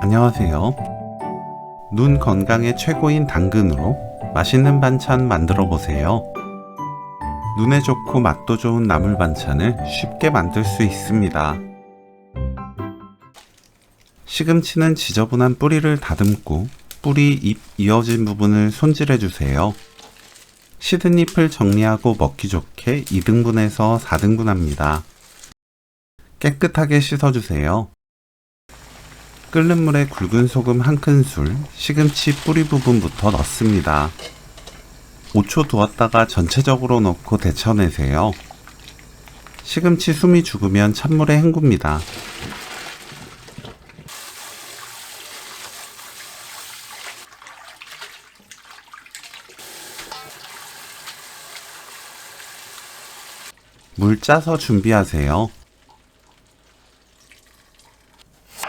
안녕하세요. 눈 건강에 최고인 당근으로 맛있는 반찬 만들어 보세요. 눈에 좋고 맛도 좋은 나물 반찬을 쉽게 만들 수 있습니다. 시금치는 지저분한 뿌리를 다듬고 뿌리, 잎 이어진 부분을 손질해 주세요. 시든 잎을 정리하고 먹기 좋게 2등분에서 4등분합니다. 깨끗하게 씻어주세요. 끓는 물에 굵은 소금 1큰술, 시금치 뿌리 부분부터 넣습니다. 5초 두었다가 전체적으로 넣고 데쳐내세요. 시금치 숨이 죽으면 찬물에 헹굽니다. 물 짜서 준비하세요.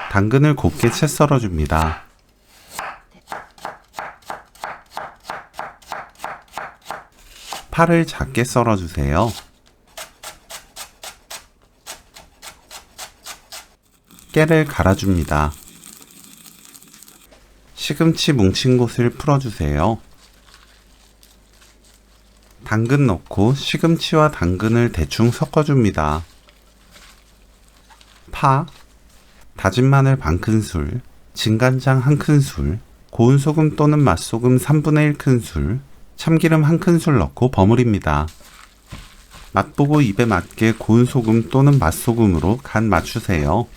당근을 곱게 채 썰어줍니다. 파를 작게 썰어주세요. 깨를 갈아줍니다. 시금치 뭉친 곳을 풀어주세요. 당근 넣고 시금치와 당근을 대충 섞어줍니다. 파, 다진 마늘 반큰술, 진간장 1큰술, 고운 소금 또는 맛소금 3분의 1큰술, 참기름 1큰술 넣고 버무립니다. 맛보고 입에 맞게 고운 소금 또는 맛소금으로 간 맞추세요.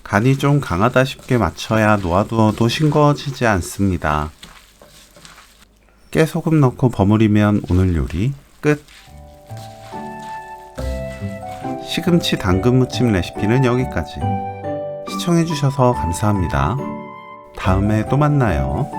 간이 좀 강하다 싶게 맞춰야 놓아두어도 싱거워지지 않습니다. 깨소금 넣고 버무리면 오늘 요리 끝! 시금치 당근 무침 레시피는 여기까지. 시청해주셔서 감사합니다. 다음에 또 만나요.